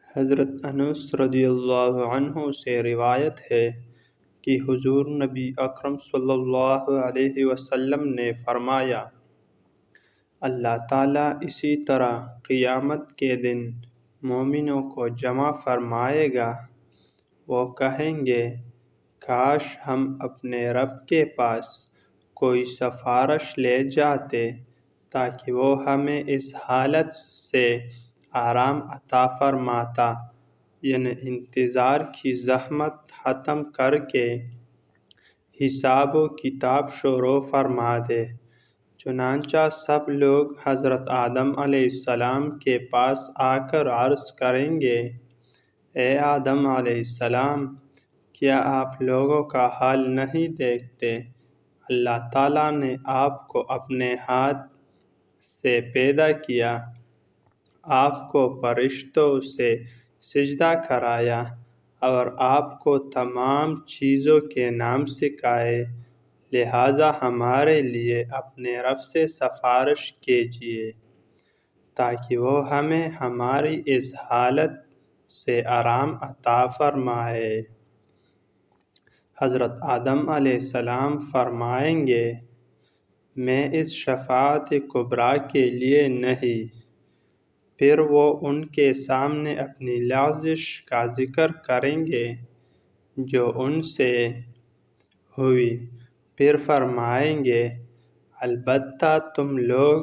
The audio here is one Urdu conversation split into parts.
حضرت انس رضی اللہ عنہ سے روایت ہے کہ حضور نبی اکرم صلی اللہ علیہ وسلم نے فرمایا، اللہ تعالیٰ اسی طرح قیامت کے دن مومنوں کو جمع فرمائے گا۔ وہ کہیں گے، کاش ہم اپنے رب کے پاس کوئی سفارش لے جاتے تاکہ وہ ہمیں اس حالت سے آرام عطا فرماتا، یعنی انتظار کی زحمت ختم کر کے حساب و کتاب شروع فرما دے۔ چنانچہ سب لوگ حضرت آدم علیہ السلام کے پاس آ کر عرض کریں گے، اے آدم علیہ السلام، کیا آپ لوگوں کا حال نہیں دیکھتے؟ اللہ تعالیٰ نے آپ کو اپنے ہاتھ سے پیدا کیا، آپ کو فرشتوں سے سجدہ کرایا اور آپ کو تمام چیزوں کے نام سکھائے، لہٰذا ہمارے لیے اپنے رب سے سفارش کیجیے تاکہ وہ ہمیں ہماری اس حالت سے آرام عطا فرمائے۔ حضرت آدم علیہ السلام فرمائیں گے، میں اس شفاعت کبریٰ کے لیے نہیں۔ پھر وہ ان کے سامنے اپنی لغزش کا ذکر کریں گے جو ان سے ہوئی، پھر فرمائیں گے، البتہ تم لوگ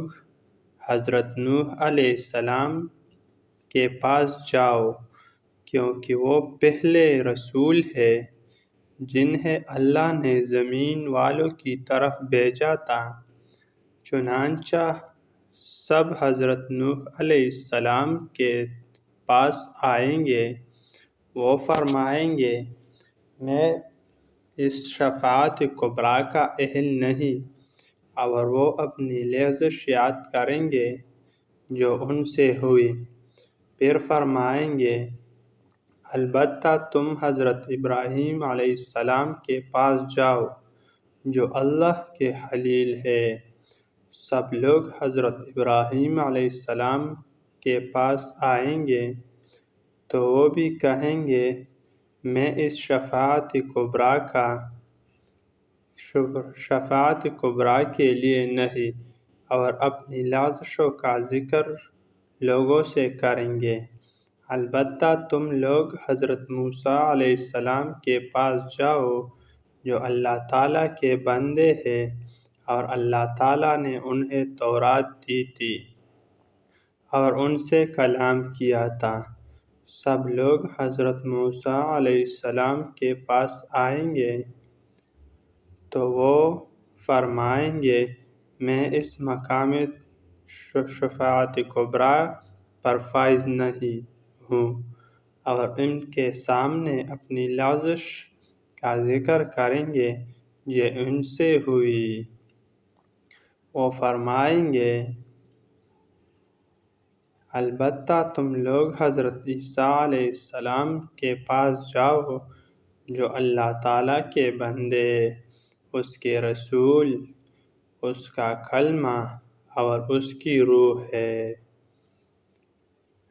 حضرت نوح علیہ السلام کے پاس جاؤ، کیونکہ وہ پہلے رسول ہے جنہیں اللہ نے زمین والوں کی طرف بھیجا تھا۔ چنانچہ سب حضرت نوح علیہ السلام کے پاس آئیں گے۔ وہ فرمائیں گے، میں اس شفاعت کبریٰ کا اہل نہیں، اور وہ اپنی لغزش یاد کریں گے جو ان سے ہوئی، پھر فرمائیں گے، البتہ تم حضرت ابراہیم علیہ السلام کے پاس جاؤ جو اللہ کے خلیل ہے۔ سب لوگ حضرت ابراہیم علیہ السلام کے پاس آئیں گے تو وہ بھی کہیں گے، میں اس شفاعت کبریٰ کے لیے نہیں، اور اپنی لغزشوں کا ذکر لوگوں سے کریں گے، البتہ تم لوگ حضرت موسیٰ علیہ السلام کے پاس جاؤ جو اللہ تعالیٰ کے بندے ہیں، اور اللہ تعالیٰ نے انہیں تورات دی تھی اور ان سے کلام کیا تھا۔ سب لوگ حضرت موسیٰ علیہ السلام کے پاس آئیں گے تو وہ فرمائیں گے، میں اس مقام شفاعت کبریٰ پر فائز نہیں ہوں، اور ان کے سامنے اپنی لغزش کا ذکر کریں گے جو ان سے ہوئی۔ وہ فرمائیں گے، البتہ تم لوگ حضرت عیسیٰ علیہ السلام کے پاس جاؤ جو اللہ تعالیٰ کے بندے، اس کے رسول، اس کا کلمہ اور اس کی روح ہے۔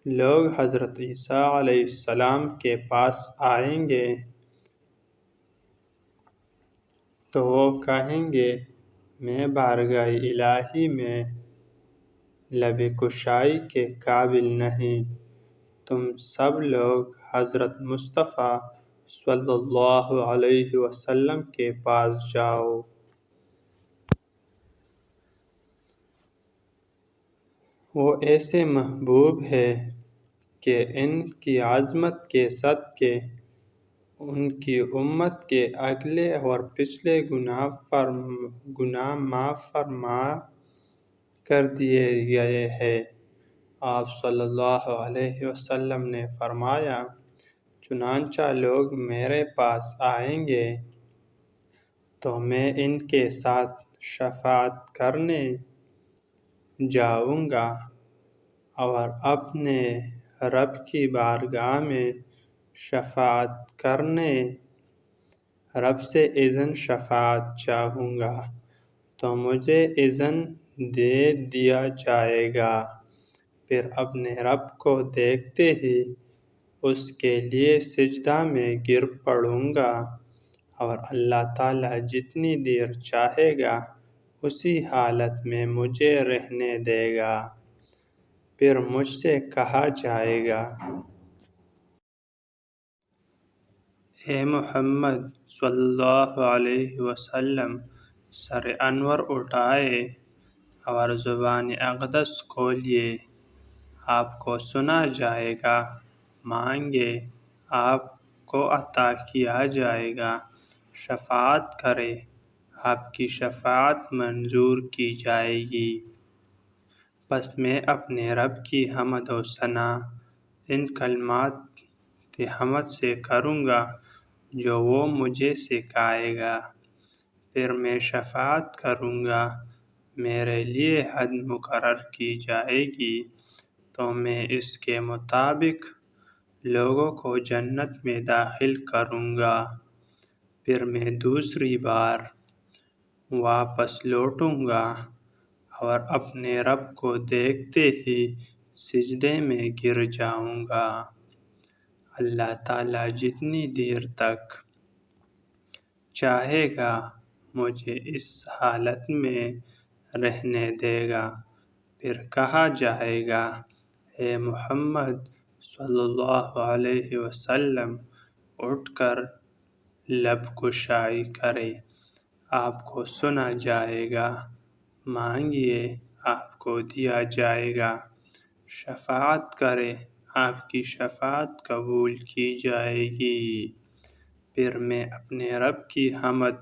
لوگ حضرت عیسیٰ علیہ السلام کے پاس آئیں گے تو وہ کہیں گے، میں بارگاہ الہی میں لب کشائی کے قابل نہیں۔ تم سب لوگ حضرت مصطفیٰ صلی اللہ علیہ وسلم کے پاس جاؤ۔ وہ ایسے محبوب ہیں کہ ان کی عظمت کے صدقے ان کی امت کے اگلے اور پچھلے گناہ معاف فرما کر دیے گئے ہیں۔ آپ صلی اللہ علیہ وسلم نے فرمایا، چنانچہ لوگ میرے پاس آئیں گے تو میں ان کے ساتھ شفاعت کرنے جاؤں گا اور اپنے رب کی بارگاہ میں شفاعت کرنے رب سے اذن شفاعت چاہوں گا تو مجھے اذن دے دیا جائے گا۔ پھر اپنے رب کو دیکھتے ہی اس کے لیے سجدہ میں گر پڑوں گا، اور اللہ تعالیٰ جتنی دیر چاہے گا اسی حالت میں مجھے رہنے دے گا۔ پھر مجھ سے کہا جائے گا، اے محمد صلی اللہ علیہ وسلم، سر انور اٹھائے اور زبان اقدس کھولیے، آپ کو سنا جائے گا، مانگے آپ کو عطا کیا جائے گا، شفاعت کرے آپ کی شفاعت منظور کی جائے گی۔ پس میں اپنے رب کی حمد و ثنا ان کلمات حمد سے کروں گا جو وہ مجھے سکھائے گا، پھر میں شفاعت کروں گا، میرے لیے حد مقرر کی جائے گی، تو میں اس کے مطابق لوگوں کو جنت میں داخل کروں گا۔ پھر میں دوسری بار واپس لوٹوں گا اور اپنے رب کو دیکھتے ہی سجدے میں گر جاؤں گا۔ اللہ تعالیٰ جتنی دیر تک چاہے گا مجھے اس حالت میں رہنے دے گا۔ پھر کہا جائے گا، اے محمد صلی اللہ علیہ وسلم، اٹھ کر لب کشائی کرے، آپ کو سنا جائے گا، مانگیے آپ کو دیا جائے گا، شفاعت کرے آپ کی شفاعت قبول کی جائے گی۔ پھر میں اپنے رب کی حمد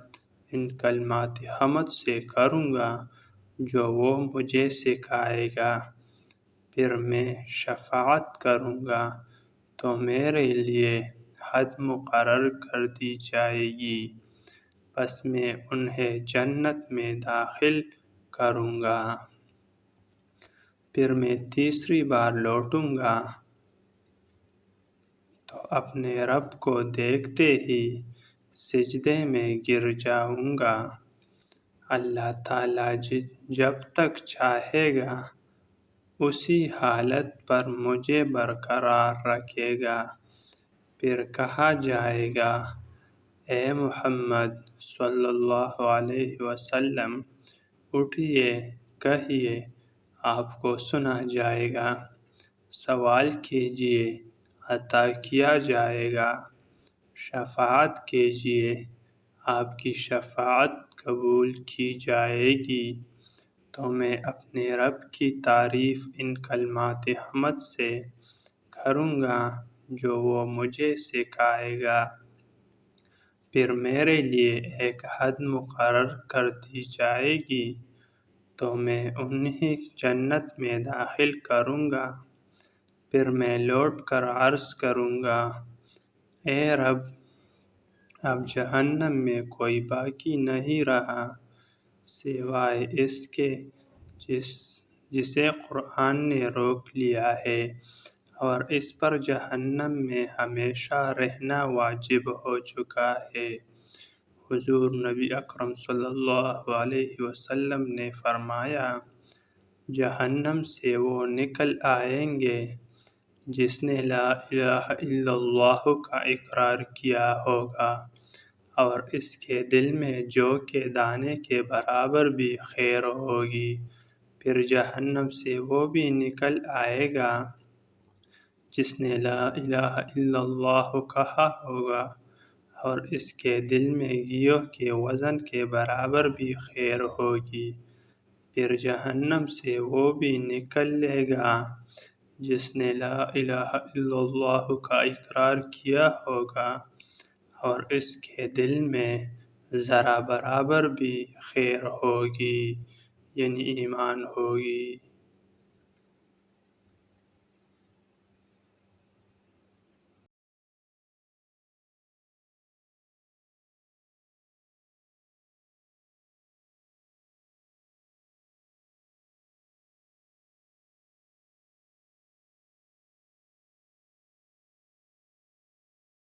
ان کلمات حمد سے کروں گا جو وہ مجھے سکھائے گا، پھر میں شفاعت کروں گا تو میرے لیے حد مقرر کر دی جائے گی، پس میں انہیں جنت میں داخل کروں گا۔ پھر میں تیسری بار لوٹوں گا تو اپنے رب کو دیکھتے ہی سجدے میں گر جاؤں گا۔ اللہ تعالیٰ جب تک چاہے گا اسی حالت پر مجھے برقرار رکھے گا۔ پھر کہا جائے گا، اے محمد صلی اللہ علیہ وسلم، اٹھیے، کہیے، آپ کو سنا جائے گا، سوال کیجیے، عطا کیا جائے گا، شفاعت کیجیے، آپ کی شفاعت قبول کی جائے گی، تو میں اپنے رب کی تعریف ان کلمات حمد سے کروں گا جو وہ مجھے سکھائے گا، پھر میرے لیے ایک حد مقرر کر دی جائے گی، تو میں انہیں جنت میں داخل کروں گا۔ پھر میں لوٹ کر عرض کروں گا، اے رب، اب جہنم میں کوئی باقی نہیں رہا سوائے اس کے جسے قرآن نے روک لیا ہے، اور اس پر جہنم میں ہمیشہ رہنا واجب ہو چکا ہے۔ حضور نبی اکرم صلی اللہ علیہ وسلم نے فرمایا، جہنم سے وہ نکل آئیں گے جس نے لا الہ الا اللہ کا اقرار کیا ہوگا اور اس کے دل میں جو کہ دانے کے برابر بھی خیر ہوگی۔ پھر جہنم سے وہ بھی نکل آئے گا جس نے لا الہ الا اللہ کہا ہوگا اور اس کے دل میں گیہوں کے وزن کے برابر بھی خیر ہوگی۔ پھر جہنم سے وہ بھی نکلے گا جس نے لا الہ الا اللہ کا اقرار کیا ہوگا اور اس کے دل میں ذرہ برابر بھی خیر ہوگی، یعنی ایمان ہوگی۔